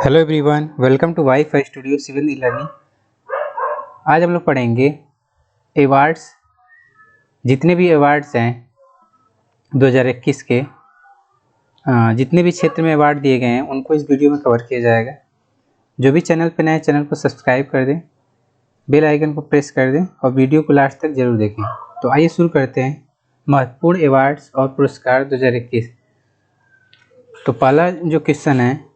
Hello everyone, welcome to WiFi studio civil e learning. आज हम लोग पढ़ेंगे अवार्ड्स। जितने भी अवार्ड्स हैं 2021 के, जितने भी क्षेत्र में अवार्ड दिए गए हैं उनको इस वीडियो में कवर किया जाएगा। जो भी चैनल पर नए, चैनल को सब्सक्राइब कर दें, बेल आइकन को प्रेस कर दें और वीडियो को लास्ट तक जरूर देखें। तो आइए शुरू करते हैं महत्वपूर्ण अवार्ड्स और पुरस्कार 2021। तो पहला जो क्वेश्चन है,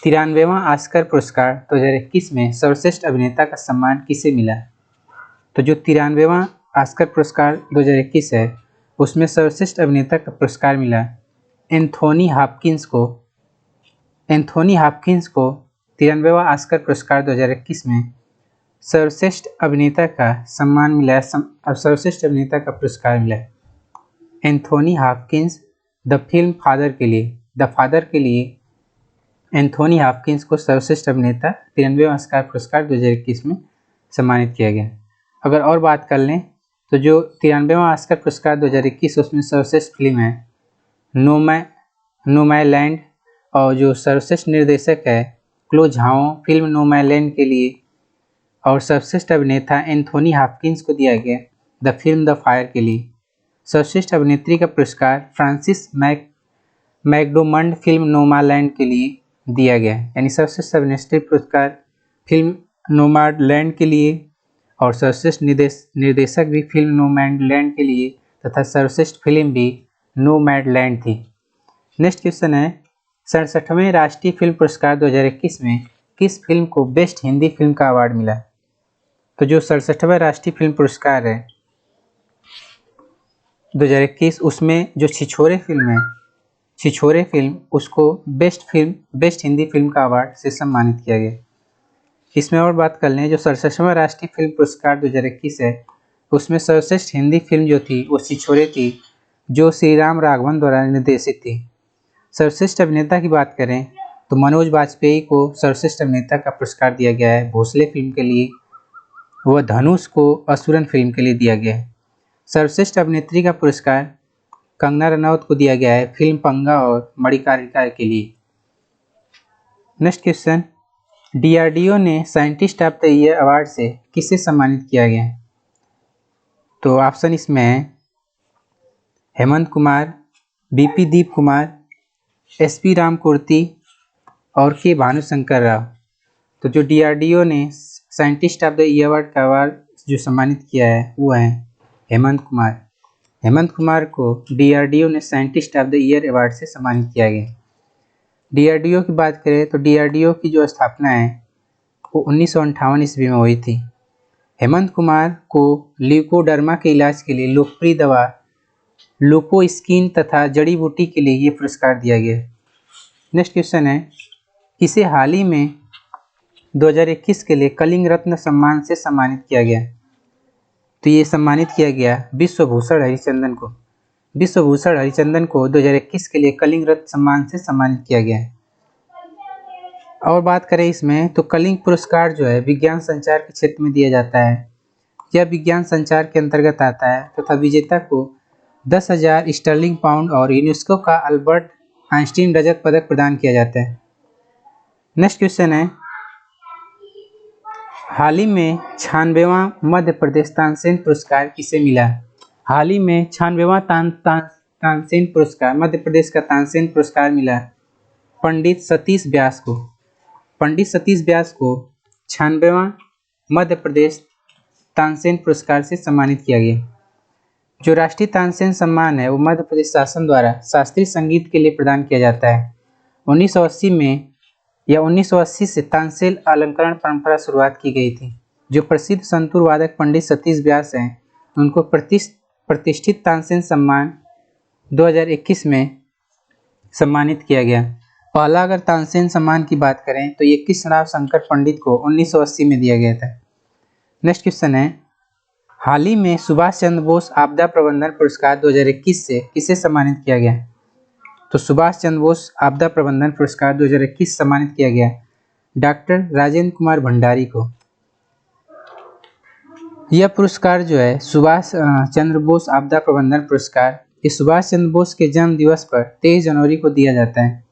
93वां ऑस्कर पुरस्कार 2021 में सर्वश्रेष्ठ अभिनेता का सम्मान किसे मिला? तो जो 93वां ऑस्कर पुरस्कार 2021 है उसमें सर्वश्रेष्ठ अभिनेता का पुरस्कार मिला एंथोनी हॉपकिंस को। एंथोनी हॉपकिंस को 93वां ऑस्कर पुरस्कार 2021 में सर्वश्रेष्ठ अभिनेता का सम्मान मिला, सर्वश्रेष्ठ अभिनेता का पुरस्कार मिला Anthony Hopkins the film father के लिए एंथोनी हॉपकिंस को सर्वश्रेष्ठ अभिनेता 93वां ऑस्कर पुरस्कार 2021 में सम्मानित किया गया। अगर और बात कर लें तो जो 93वां ऑस्कर पुरस्कार 2021 उसमें सर्वश्रेष्ठ फिल्म है नोमैडलैंड, और जो सर्वश्रेष्ठ निर्देशक है क्लो झाओ फिल्म नोमैडलैंड के लिए, और सर्वश्रेष्ठ अभिनेता एंथोनी हॉपकिंस को दिया गया द फिल्म द फायर के लिए। सर्वश्रेष्ठ अभिनेत्री का पुरस्कार फ्रांसिस मैकडोमंड फिल्म नोमैडलैंड के लिए दिया गया है, यानी सर्वश्रेष्ठ अभिनेत्री पुरस्कार फिल्म नोमैडलैंड के लिए और सर्वश्रेष्ठ निर्देशक भी फिल्म नोमैडलैंड के लिए तथा सर्वश्रेष्ठ फिल्म भी नोमैडलैंड थी। नेक्स्ट क्वेश्चन है, 67वें राष्ट्रीय फिल्म पुरस्कार 2021 में किस फिल्म को बेस्ट हिंदी फिल्म का अवार्ड मिला? तो जो 67वां राष्ट्रीय फिल्म पुरस्कार है 2021 उसमें जो छिछोरे फिल्म उसको बेस्ट हिंदी फिल्म का अवार्ड से सम्मानित किया गया। इसमें और बात कर लें, जो 67वां राष्ट्रीय फिल्म पुरस्कार 2021 है उसमें सर्वश्रेष्ठ हिंदी फिल्म जो थी वो छिछोरे थी, जो श्री राम राघवन द्वारा निर्देशित थी। सर्वश्रेष्ठ अभिनेता की बात करें तो मनोज बाजपेयी को सर्वश्रेष्ठ अभिनेता का पुरस्कार दिया गया है भोसले फिल्म के लिए, वह धनुष को असुरन फिल्म के लिए दिया गया है। सर्वश्रेष्ठ अभिनेत्री का पुरस्कार कंगना रनौत को दिया गया है फिल्म पंगा और मणिकर्णिका के लिए। नेक्स्ट क्वेश्चन, डीआरडीओ ने scientist of the year award से किसे सम्मानित किया गया? तो ऑप्शन इसमें है हेमंत कुमार, बीपी दीप कुमार, एसपी रामकुर्ती और के भानुशंकर राव। तो जो डीआरडीओ ने scientist of the year award का अवार्ड जो सम्मानित किया है वो है हेमंत कुमार। हेमंत कुमार को डीआरडीओ ने scientist of the year award से सम्मानित किया गया। डीआरडीओ की बात करें तो डीआरडीओ की जो स्थापना है वो 1958 ईस्वी में हुई थी। हेमंत कुमार को ल्यूकोडर्मा के इलाज के लिए लोकप्रिय दवा लुपोस्किन तथा जड़ी बूटी के लिए ये पुरस्कार दिया गया। नेक्स्ट क्वेश्चन है, किसे हाल ही में 2021 के लिए कलिंग रत्न सम्मान से सम्मानित किया गया? तो ये सम्मानित किया गया विश्वभूषण हरिचंदन को 2021 के लिए कलिंग रत्न सम्मान से सम्मानित किया गया है। और बात करें इसमें तो कलिंग पुरस्कार जो है विज्ञान संचार के क्षेत्र में दिया जाता है। यह विज्ञान संचार के अंतर्गत आता है तथा विजेता को 10,000 स्टर्लिंग पाउंड और यूनेस्को का अल्बर्ट आइंस्टीन रजत पदक प्रदान किया जाता है। नेक्स्ट क्वेश्चन है, हाल ही में 96वां मध्य प्रदेश तानसेन पुरस्कार किसे मिला? हाल ही में 96वां तानसेन पुरस्कार मध्य प्रदेश का तानसेन पुरस्कार मिला पंडित सतीश व्यास को। पंडित सतीश व्यास को 96वां मध्य प्रदेश तानसेन पुरस्कार से सम्मानित किया गया। जो राष्ट्रीय तानसेन सम्मान है वो मध्य प्रदेश शासन द्वारा शास्त्रीय संगीत के लिए प्रदान किया जाता है। 1980 से तानसेन अलंकरण परंपरा शुरुआत की गई थी। जो प्रसिद्ध संतूर वादक पंडित सतीश व्यास हैं उनको प्रतिष्ठित तानसेन सम्मान 2021 में सम्मानित किया गया। पहला अगर तानसेन सम्मान की बात करें तो ये कृष्णराव शंकर पंडित को 1980 में दिया गया था। नेक्स्ट क्वेश्चन है, हाल ही में सुभाष चंद्र बोस आपदा प्रबंधन पुरस्कार 2021 से किसे सम्मानित किया गया? तो सुभाष चंद्र बोस आपदा प्रबंधन पुरस्कार 2021 सम्मानित किया गया डॉक्टर राजेंद्र कुमार भंडारी को। यह पुरस्कार जो है सुभाष चंद्र बोस आपदा प्रबंधन पुरस्कार, ये सुभाष चंद्र बोस के जन्म दिवस पर 23 जनवरी को दिया जाता है।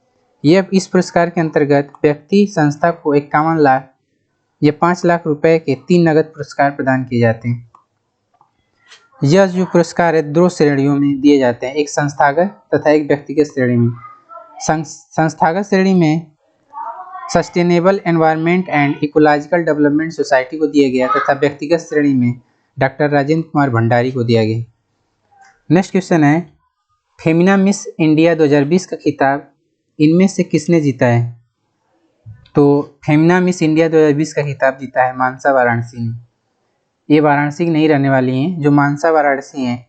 यह इस पुरस्कार के अंतर्गत व्यक्ति संस्था को 51 लाख या 5 लाख रुपए के 3 नगद पुरस्कार प्रदान किए जाते हैं। यह जो पुरस्कार है 2 श्रेणियों में दिए जाते हैं, एक संस्थागत तथा एक व्यक्तिगत श्रेणी में। संस्थागत श्रेणी में sustainable environment and ecological development society को दिया गया तथा व्यक्तिगत श्रेणी में डॉक्टर राजेंद्र कुमार भंडारी को दिया गया। नेक्स्ट क्वेश्चन है, फेमिना मिस इंडिया 2020 का खिताब इनमें से किसने जीता है? तो फेमिना मिस इंडिया 2020 का खिताब जीता है मानसा वाराणसी ने। ये वाराणसी की नहीं रहने वाली हैं, जो मानसा वाराणसी हैं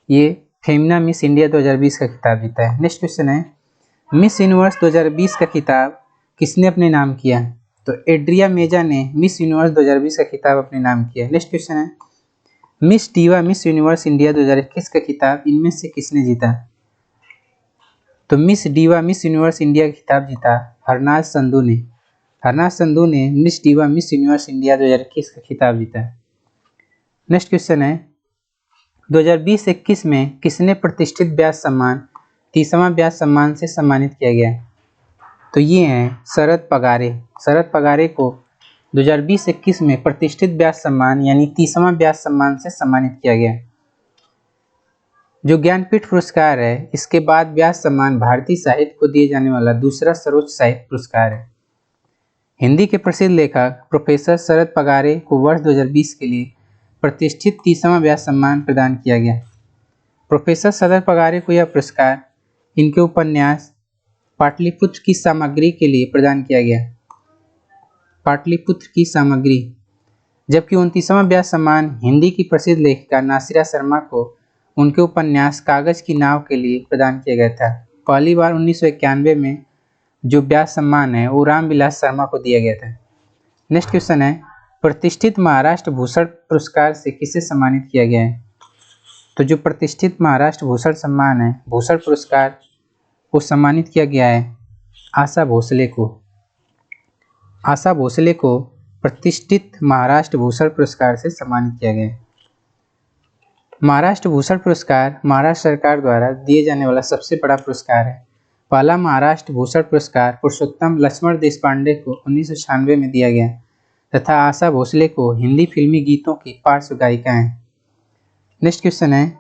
ये फेमिना मिस इंडिया 2020 का खिताब जीता है। नेक्स्ट क्वेश्चन है, मिस यूनिवर्स 2020 का खिताब किसने अपने नाम किया? तो एड्रिया मेजा ने मिस यूनिवर्स 2020 का खिताब अपने नाम किया। नेक्स्ट क्वेश्चन है, miss diva miss universe India 2021 का खिताब इनमें से किसने जीता? तो miss diva miss universe India का खिताब जीता हरनाज संधू ने। हरनाज संधू ने miss diva miss universe India 2021 का खिताब जीता। नेक्स्ट क्वेश्चन है, 2020-21 में किसने प्रतिष्ठित व्यास सम्मान 30वां व्यास सम्मान से सम्मानित किया गया? तो ये हैं शरद पगारे। शरद पगारे को 2020-21 में प्रतिष्ठित व्यास सम्मान यानी 30वां व्यास सम्मान से सम्मानित किया गया। जो ज्ञानपीठ पुरस्कार है इसके बाद व्यास सम्मान भारतीय साहित्य को दिए जाने वाला दूसरा सर्वोच्च साहित्य पुरस्कार है। हिंदी के प्रसिद्ध लेखक प्रोफेसर शरद पगारे को वर्ष 2020 के लिए प्रतिष्ठित 30वां व्यास सम्मान प्रदान किया गया। प्रोफेसर शरद पगारे को यह पुरस्कार इनके उपन्यास पाटलिपुत्र की सामग्री के लिए प्रदान किया गया। पाटलिपुत्र की सामग्री। जबकि 29वां व्यास सम्मान हिंदी की प्रसिद्ध लेखिका नासिरा शर्मा को उनके उपन्यास कागज की नाव के लिए प्रदान किया गया था। पहली बार 1991 में जो व्यास सम्मान है वो रामविलास शर्मा को दिया गया था। नेक्स्ट क्वेश्चन है, प्रतिष्ठित महाराष्ट्र भूषण पुरस्कार से किसे सम्मानित किया गया है? तो जो प्रतिष्ठित महाराष्ट्र भूषण सम्मान है, भूषण पुरस्कार को सम्मानित किया गया है आशा भोसले को। आशा भोसले को प्रतिष्ठित महाराष्ट्र भूषण पुरस्कार से सम्मानित किया गया है। महाराष्ट्र भूषण पुरस्कार महाराष्ट्र सरकार द्वारा दिए जाने वाला सबसे बड़ा पुरस्कार है। पहला महाराष्ट्र भूषण पुरस्कार पुरुषोत्तम लक्ष्मण देशपांडे को 1996 में दिया गया तथा आशा भोसले को हिंदी फिल्मी गीतों की पार्श्व गायिका हैं। नेक्स्ट क्वेश्चन है,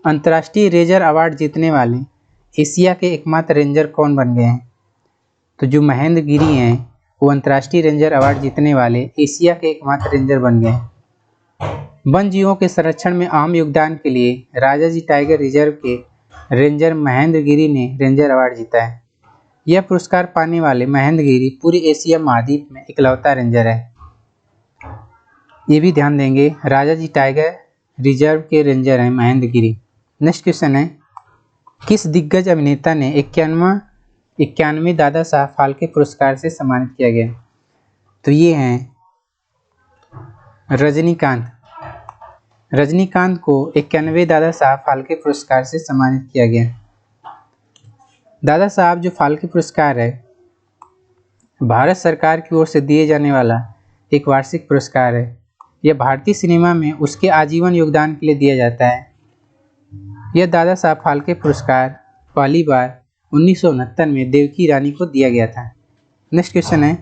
अंतर्राष्ट्रीय रेंजर अवार्ड जीतने वाले एशिया के एकमात्र रेंजर कौन बन गए हैं? तो जो महेंद्र गिरी हैं वो अंतर्राष्ट्रीय रेंजर अवार्ड जीतने वाले एशिया के एकमात्र रेंजर बन गए। वन जीवों के संरक्षण में अहम योगदान के लिए राजाजी टाइगर रिजर्व के रेंजर महेंद्र गिरी ने रेंजर अवार्ड जीता है। यह पुरस्कार पाने वाले महेंद्र गिरी पूरे एशिया महाद्वीप में इकलौता रेंजर है। ये भी ध्यान देंगे, राजाजी टाइगर रिजर्व के रेंजर हैं महेंद्र गिरी। नेक्स्ट क्वेश्चन है, किस दिग्गज अभिनेता ने 91वें दादा साहब फाल्के पुरस्कार से सम्मानित किया गया? तो ये हैं रजनीकांत। रजनीकांत को 91वें दादा साहब फाल्के पुरस्कार से सम्मानित किया गया। दादा साहब जो फाल्के पुरस्कार है भारत सरकार की ओर से दिए जाने वाला एक वार्षिक पुरस्कार है। यह भारतीय सिनेमा में उसके आजीवन योगदान के लिए दिया जाता है। यह दादा साहब फाल्के पुरस्कार पहली बार 1969 में देवकी रानी को दिया गया था। नेक्स्ट क्वेश्चन है,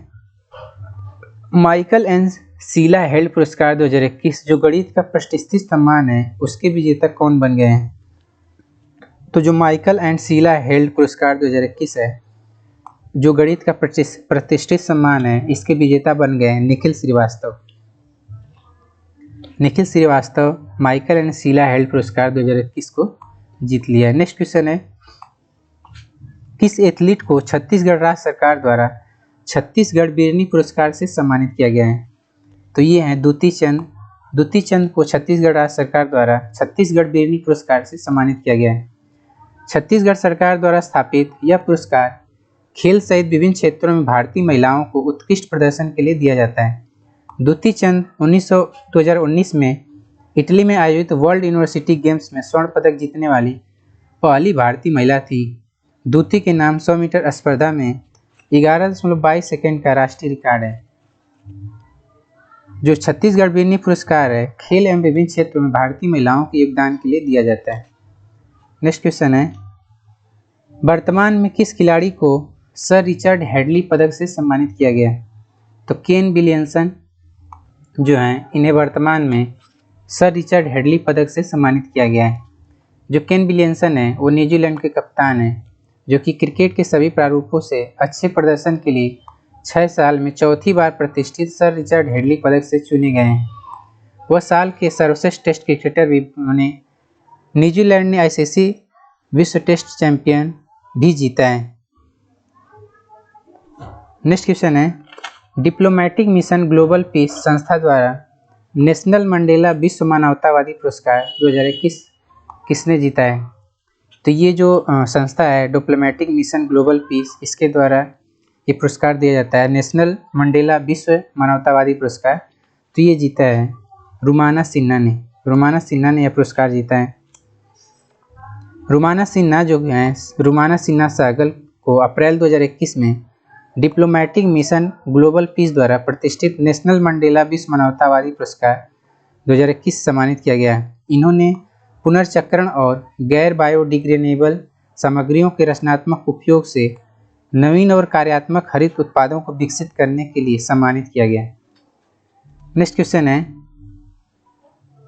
माइकल एंड शीला हेल्ड पुरस्कार 2021 जो गणित का प्रतिष्ठित सम्मान है उसके विजेता कौन बन गए हैं? तो जो माइकल एंड शीला हेल्ड पुरस्कार 2021 है जो गणित का प्रतिष्ठित सम्मान है इसके विजेता बन गए हैं Nikhil Srivastava. Nikhil Srivastava Michael and Sheila Held पुरस्कार 2021 को जीत लिया है। नेक्स्ट क्वेश्चन है, किस एथलीट को छत्तीसगढ़ राज्य सरकार द्वारा छत्तीसगढ़ बिरनी पुरस्कार से सम्मानित किया गया है? तो ये हैं दुती चंद। दुती चंद को छत्तीसगढ़ राज्य सरकार द्वारा छत्तीसगढ़ बिरनी पुरस्कार से सम्मानित किया गया है। छत्तीसगढ़ सरकार द्वारा स्थापित यह पुरस्कार खेल सहित विभिन्न क्षेत्रों में भारतीय महिलाओं को उत्कृष्ट प्रदर्शन के लिए दिया जाता है। दुती चंद 2019 में इटली में आयोजित वर्ल्ड यूनिवर्सिटी गेम्स में स्वर्ण पदक जीतने वाली पहली भारतीय महिला थी। दुती के नाम 100 मीटर स्पर्धा में 11.22 सेकेंड का राष्ट्रीय रिकॉर्ड है। जो छत्तीसगढ़ बिरनी पुरस्कार है खेल एवं विभिन्न क्षेत्रों में भारतीय महिलाओं के योगदान के लिए दिया जाता है। नेक्स्ट क्वेश्चन है, वर्तमान में किस खिलाड़ी को सर रिचर्ड हैडली पदक से सम्मानित किया गया? तो केन विलियमसन जो हैं इन्हें वर्तमान में सर रिचर्ड हैडली पदक से सम्मानित किया गया है। जो केन विलियमसन है वो न्यूजीलैंड के कप्तान हैं, जो कि क्रिकेट के सभी प्रारूपों से अच्छे प्रदर्शन के लिए 6 साल में चौथी बार प्रतिष्ठित सर रिचर्ड हैडली पदक से चुने गए हैं। वह साल के सर्वश्रेष्ठ टेस्ट क्रिकेटर भी बने। न्यूजीलैंड ने आईसीसी विश्व टेस्ट चैंपियन भी जीता है। नेक्स्ट क्वेश्चन है, डिप्लोमेटिक मिशन ग्लोबल पीस संस्था द्वारा नेशनल मंडेला विश्व मानवतावादी पुरस्कार 2021 किसने जीता है? तो ये जो संस्था है डिप्लोमेटिक मिशन ग्लोबल पीस, इसके द्वारा ये पुरस्कार दिया जाता है, नेशनल मंडेला विश्व मानवतावादी पुरस्कार। तो ये जीता है रुमाना सिन्हा ने यह पुरस्कार जीता है। रुमाना सिन्हा सहगल को अप्रैल 2021 में डिप्लोमेटिक मिशन ग्लोबल पीस द्वारा प्रतिष्ठित नेशनल मंडेला विश्व मानवतावादी पुरस्कार 2021 सम्मानित किया गया है। इन्होंने पुनर्चक्रण और गैर बायोडिग्रेडेबल सामग्रियों के रचनात्मक उपयोग से नवीन और कार्यात्मक हरित उत्पादों को विकसित करने के लिए सम्मानित किया गया है। नेक्स्ट क्वेश्चन है,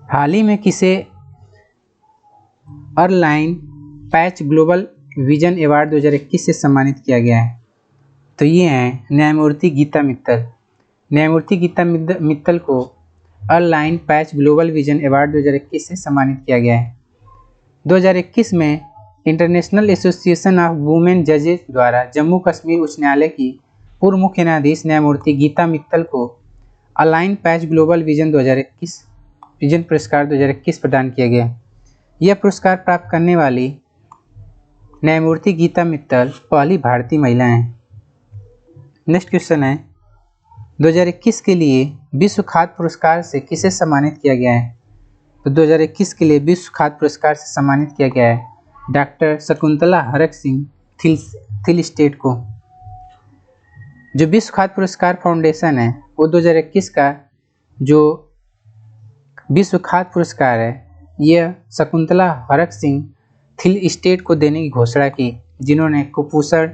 हाल ही में किसे अर्लाइन पैच ग्लोबल विजन अवार्ड 2021 से सम्मानित किया गया है? तो ये हैं न्यायमूर्ति गीता मित्तल। न्यायमूर्ति गीता मित्तल को अर्लाइन पैच ग्लोबल विजन अवार्ड 2021 से सम्मानित किया गया है। 2021 में इंटरनेशनल एसोसिएशन ऑफ वुमेन जजेस द्वारा जम्मू कश्मीर उच्च न्यायालय की पूर्व मुख्य न्यायाधीश न्यायमूर्ति गीता मित्तल को अलाइन पैच ग्लोबल विजन पुरस्कार 2021 प्रदान किया गया। यह पुरस्कार प्राप्त करने वाली न्यायमूर्ति गीता मित्तल पहली भारतीय महिला हैं। नेक्स्ट क्वेश्चन है, 2021 के लिए विश्व खाद्य पुरस्कार से किसे सम्मानित किया गया है? तो 2021 के लिए विश्व खाद्य पुरस्कार से सम्मानित किया गया है doctor Shakuntala Harak Singh Thiel state को। जो विश्व खाद्य पुरस्कार फाउंडेशन है वो 2021 का जो विश्व खाद्य पुरस्कार है यह शकुंतला हरक सिंह थिल स्टेट को देने की घोषणा की, जिन्होंने कुपोषण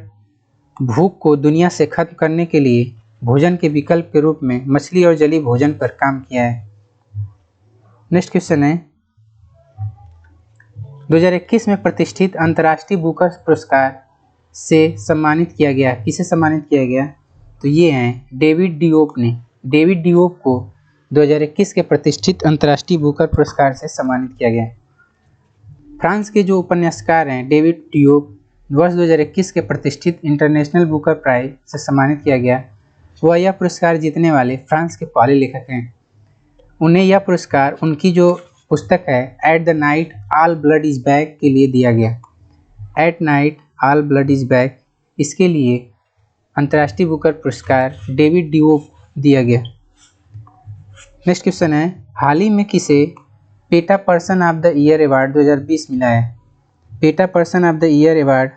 भूख को दुनिया से खत्म करने के लिए भोजन के विकल्प के रूप में मछली और जलीय भोजन पर काम किया है। नेक्स्ट क्वेश्चन है, 2021 में प्रतिष्ठित अंतर्राष्ट्रीय बुकर पुरस्कार से सम्मानित किया गया, किसे सम्मानित किया गया? तो ये हैं डेविड डिओप को 2021 के प्रतिष्ठित अंतर्राष्ट्रीय बुकर पुरस्कार से सम्मानित किया गया। फ्रांस के जो उपन्यासकार हैं डेविड डिओप वर्ष 2021 के प्रतिष्ठित इंटरनेशनल बुकर प्राइज से सम्मानित किया गया। वह यह पुरस्कार जीतने वाले फ्रांस के पहले लेखक हैं। उन्हें यह पुरस्कार उनकी जो पुस्तक है at the night all blood is back के लिए दिया गया। At night all blood is back, इसके लिए अंतर्राष्ट्रीय बुकर पुरस्कार डेविड डिओप दिया गया। नेक्स्ट क्वेश्चन है, हाल ही में किसे PETA person of the year award 2020 मिला है? PETA person of the year award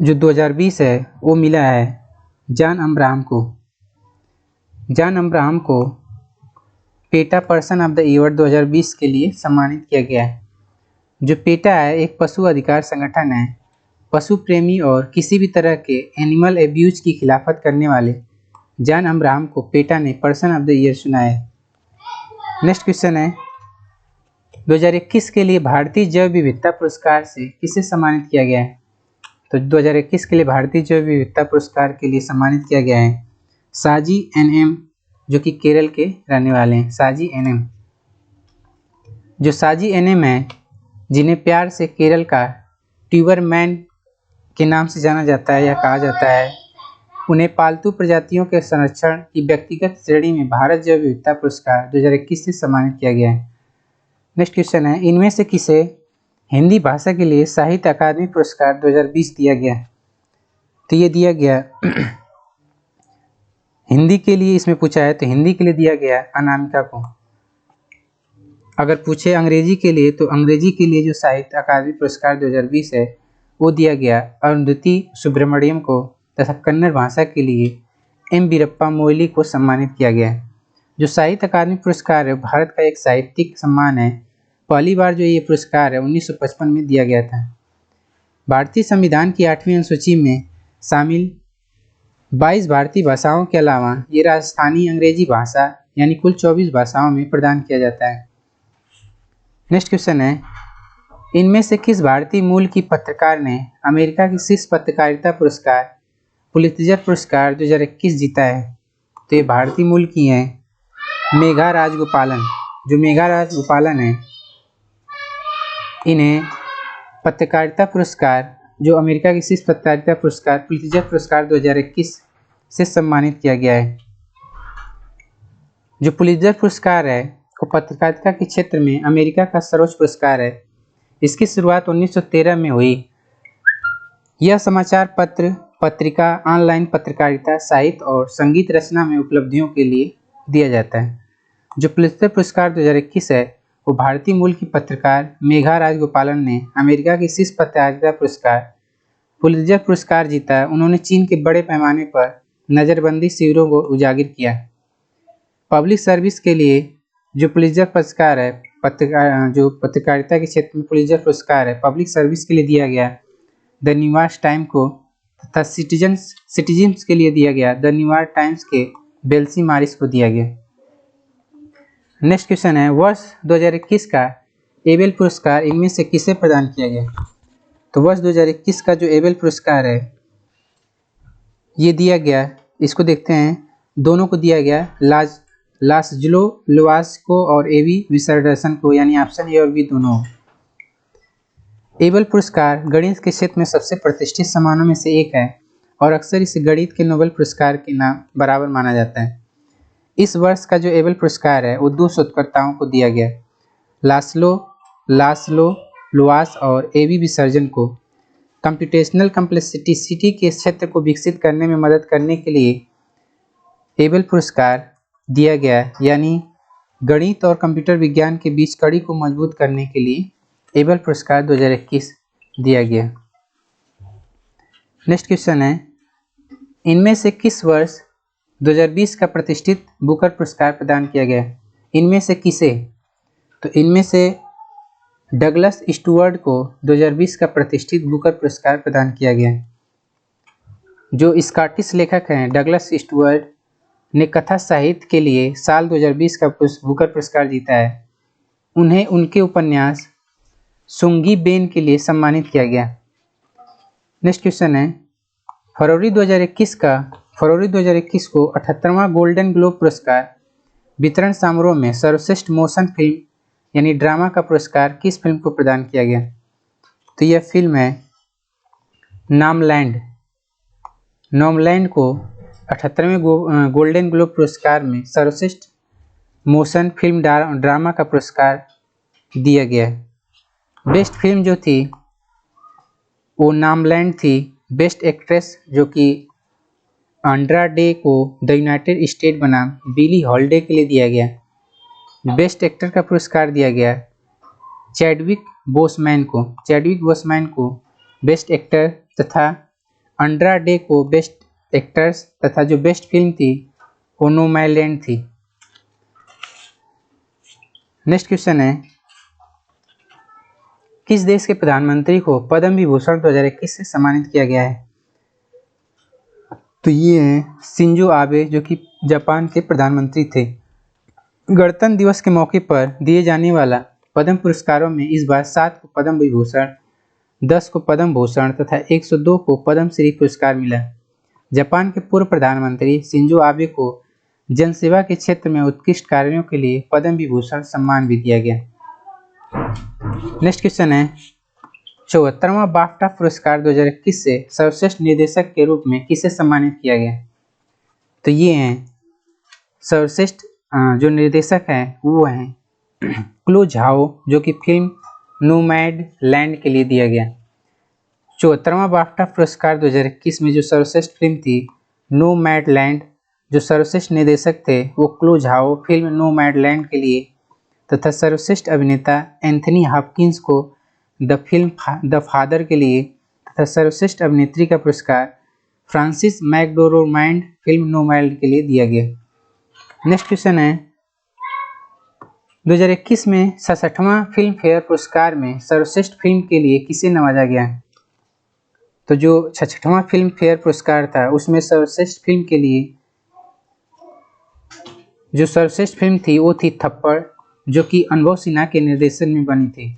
जो 2020 है वो मिला है जॉन अब्राहम को। जॉन अब्राहम को PETA person of the year 2020 के लिए सम्मानित किया गया है। जो पेटा है एक पशु अधिकार संगठन है। पशु प्रेमी और किसी भी तरह के एनिमल एब्यूज की खिलाफत करने वाले जॉन अब्राहम को पेटा ने पर्सन ऑफ द ईयर चुना है। नेक्स्ट क्वेश्चन है, 2021 के लिए भारतीय जैव विविधता पुरस्कार से किसे सम्मानित किया गया है? तो 2021 के लिए भारतीय जैव विविधता पुरस्कार के लिए सम्मानित किया गया है साजी एनएम, जो कि केरल के रहने वाले हैं। साजी एनएम, जो साजी एनएम है जिन्हें प्यार से केरल का ट्यूबर मैन के नाम से जाना जाता है या कहा जाता है, उन्हें पालतू प्रजातियों के संरक्षण की व्यक्तिगत श्रेणी में भारत जैव विविधता पुरस्कार 2021 से सम्मानित किया गया है। नेक्स्ट क्वेश्चन है, इनमें से किसे हिंदी भाषा के लिए साहित्य अकादमी पुरस्कार 2020 दिया गया? तो ये दिया गया हिंदी के लिए, इसमें पूछा है तो हिंदी के लिए दिया गया अनामिका को। अगर पूछे अंग्रेजी के लिए तो अंग्रेजी के लिए जो साहित्य अकादमी पुरस्कार 2020 है वो दिया गया अरुंधति सुब्रमण्यम को, तथा कन्नड़ भाषा के लिए एम वीरप्पा मोइली को सम्मानित किया गया। जो साहित्य अकादमी पुरस्कार है भारत का एक साहित्यिक सम्मान है पहली बार जो ये पुरस्कार है 1955 में दिया गया था। भारतीय संविधान की 8वीं अनुसूची में शामिल 22 भारतीय भाषाओं के अलावा ये राजस्थानी अंग्रेजी भाषा यानी कुल 24 भाषाओं में प्रदान किया जाता है। नेक्स्ट क्वेश्चन है, इनमें से किस भारतीय मूल की पत्रकार ने अमेरिका की शीर्ष पत्रकारिता पुरस्कार पुलित्जर पुरस्कार 2021 जीता है? तो ये भारतीय मूल की हैं मेघा राजगोपालन। जो मेघा राजगोपालन है, इन्हें पत्रकारिता पुरस्कार जो अमेरिका की शीर्ष पत्रकारिता पुरस्कार पुलित्जर पुरस्कार 2021 से सम्मानित किया गया है। जो पुलित्जर पुरस्कार है वो पत्रकारिता के क्षेत्र में अमेरिका का सर्वोच्च पुरस्कार है। इसकी शुरुआत 1913 में हुई। यह समाचार पत्र, पत्रिका, ऑनलाइन पत्रकारिता, साहित्य और संगीत रचना में उपलब्धियों के लिए दिया जाता है। जो पुलित्जर पुरस्कार 2021 है वो भारतीय मूल की पत्रकार मेघा राजगोपालन ने अमेरिका की शीर्ष पत्रकारिता पुरस्कार पुलित्जर पुरस्कार जीता है। उन्होंने चीन के बड़े पैमाने पर नज़रबंदी शिविरों को उजागर किया। पब्लिक सर्विस के लिए जो पुलित्जर पुरस्कार है, जो पत्रकारिता के क्षेत्र में पुलित्जर पुरस्कार है, पब्लिक सर्विस के लिए दिया गया द न्यूयॉर्क टाइम्स को, तथा सिटीजन्स के लिए दिया गया द न्यूयॉर्क टाइम्स के बेल्सी मारिस को दिया गया। नेक्स्ट क्वेश्चन है, वर्ष 2021 का एबेल पुरस्कार इनमें से किसे प्रदान किया गया? तो वर्ष 2021 का जो एबेल पुरस्कार है ये दिया गया, इसको देखते हैं, दोनों को दिया गया लासजुलो लुआस को और एवी विसर्डसन को, यानी ऑप्शन ए और बी दोनों। एबेल पुरस्कार गणित के क्षेत्र में सबसे प्रतिष्ठित सम्मानों में से एक है और अक्सर इसे गणित के नोबेल पुरस्कार के नाम बराबर माना जाता है। इस वर्ष का जो एबेल पुरस्कार है वो 2 शोधकर्ताओं को दिया गया, लासलो लुआस और एवी विसर्जन को। कंप्यूटेशनल कॉम्प्लेक्सिटी के क्षेत्र को विकसित करने में मदद करने के लिए एबेल पुरस्कार दिया गया, यानी गणित और कंप्यूटर विज्ञान के बीच कड़ी को मजबूत करने के लिए एबेल पुरस्कार 2021 दिया गया। नेक्स्ट क्वेश्चन है, इनमें से किस वर्ष 2020 का प्रतिष्ठित बुकर पुरस्कार प्रदान किया गया? इनमें से किसे? तो इनमें से डगलस स्टुअर्ट को 2020 का प्रतिष्ठित बुकर पुरस्कार प्रदान किया गया। जो स्कॉटिश लेखक हैं डगलस स्टुअर्ट ने कथा साहित्य के लिए साल 2020 का बुकर पुरस्कार जीता है। उन्हें उनके उपन्यास सुंगी बेन के लिए सम्मानित किया गया। नेक्स्ट क्वेश्चन है, फरवरी 2021 को 78वां गोल्डन ग्लोब पुरस्कार वितरण समारोह में सर्वश्रेष्ठ मोशन फिल्म यानी ड्रामा का पुरस्कार किस फिल्म को प्रदान किया गया? तो यह फिल्म है नॉमलैंड को 78वें गोल्डन ग्लोब पुरस्कार में सर्वश्रेष्ठ मोशन फिल्म ड्रामा का पुरस्कार दिया गया। बेस्ट फिल्म जो थी वो नॉमलैंड थी। बेस्ट एक्ट्रेस जो कि आंड्रा डे को द यूनाइटेड स्टेट बनाम बिली हॉलिडे के लिए दिया गया। बेस्ट एक्टर का पुरस्कार दिया गया चैडविक बोसमैन को बेस्ट एक्टर, तथा आंड्रा डे को बेस्ट एक्टर्स, तथा जो बेस्ट फिल्म थी वो नोमैडलैंड थी। नेक्स्ट क्वेश्चन है, किस देश के प्रधानमंत्री को पद्म विभूषण 2021 से सम्मानित किया गया है? तो ये हैं शिंजो आबे, जो कि जापान के प्रधानमंत्री थे। गणतंत्र दिवस के मौके पर दिए जाने वाला पद्म पुरस्कारों में इस बार 7 को पद्म विभूषण, 10 को पद्म भूषण तथा 102 को पद्म श्री पुरस्कार मिला। जापान के पूर्व प्रधानमंत्री शिंजो आबे को जनसेवा के क्षेत्र में उत्कृष्ट कार्यों के लिए पद्म विभूषण सम्मान भी दिया गया। नेक्स्ट क्वेश्चन है, 74वां बाफ्टा पुरस्कार 2021 से सर्वश्रेष्ठ निर्देशक के रूप में किसे सम्मानित किया गया? तो ये हैं सर्वश्रेष्ठ जो निर्देशक हैं वो हैं क्लो झाओ, जो कि फिल्म नोमैडलैंड के लिए दिया गया। 74वां बाफ्टा पुरस्कार 2021 में जो सर्वश्रेष्ठ फिल्म थी नोमैडलैंड, जो सर्वश्रेष्ठ निर्देशक थे वो क्लो झाओ फिल्म नोमैडलैंड के लिए, तथा सर्वश्रेष्ठ अभिनेता एंथनी हॉपकिंस को द फिल्म द फादर के लिए, तथा सर्वश्रेष्ठ अभिनेत्री का पुरस्कार फ्रांसिस मैकडोरमांड फिल्म नोमैड के लिए दिया गया। नेक्स्ट क्वेश्चन है, 2021 में 67वां फिल्म फेयर पुरस्कार में सर्वश्रेष्ठ फिल्म के लिए किसे नवाजा गया? तो जो 66वां फिल्म फेयर पुरस्कार था उसमें सर्वश्रेष्ठ फिल्म के लिए जो सर्वश्रेष्ठ फिल्म थी वो थी थप्पड़, जो कि अनुभव सिन्हा के निर्देशन में बनी थी।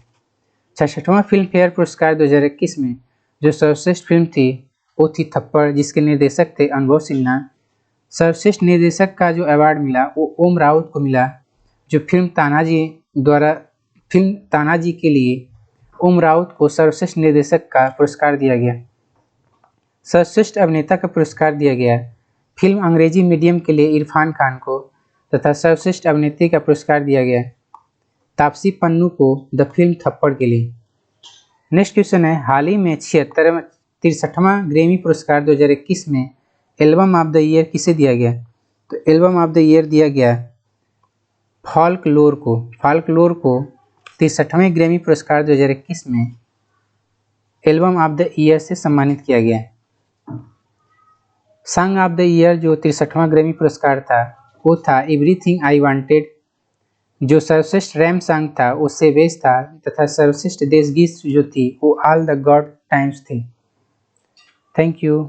66वां फिल्म फेयर पुरस्कार 2021 में जो सर्वश्रेष्ठ फिल्म थी वो थी थप्पड़, जिसके निर्देशक थे अनुभव सिन्हा। सर्वश्रेष्ठ निर्देशक का जो अवार्ड मिला वो ओम राउत को मिला, जो फिल्म तानाजी के लिए ओम राउत को सर्वश्रेष्ठ निर्देशक का पुरस्कार दिया गया। सर्वश्रेष्ठ अभिनेता का पुरस्कार दिया गया फिल्म अंग्रेजी मीडियम के लिए इरफान खान को, तथा सर्वश्रेष्ठ अभिनेत्री का पुरस्कार दिया गया तापसी पन्नू को द फिल्म थप्पड़ के लिए। नेक्स्ट क्वेश्चन है, हाल ही में 63वां ग्रैमी पुरस्कार 2021 में एल्बम ऑफ द ईयर किसे दिया गया? तो एल्बम ऑफ द ईयर दिया गया फॉल्कलोर को। फॉल्कलोर को 63वें ग्रैमी पुरस्कार 2021 में एल्बम ऑफ द ईयर से सम्मानित किया गया। सॉन्ग ऑफ द ईयर जो 63वां ग्रैमी पुरस्कार था वो था एवरीथिंग आई वांटेड, जो सर्वश्रेष्ठ रैम सॉन्ग था वो सेवेज था, तथा सर्वश्रेष्ठ देशगीत जो थी वो ऑल द गॉड टाइम्स थी। Thank you.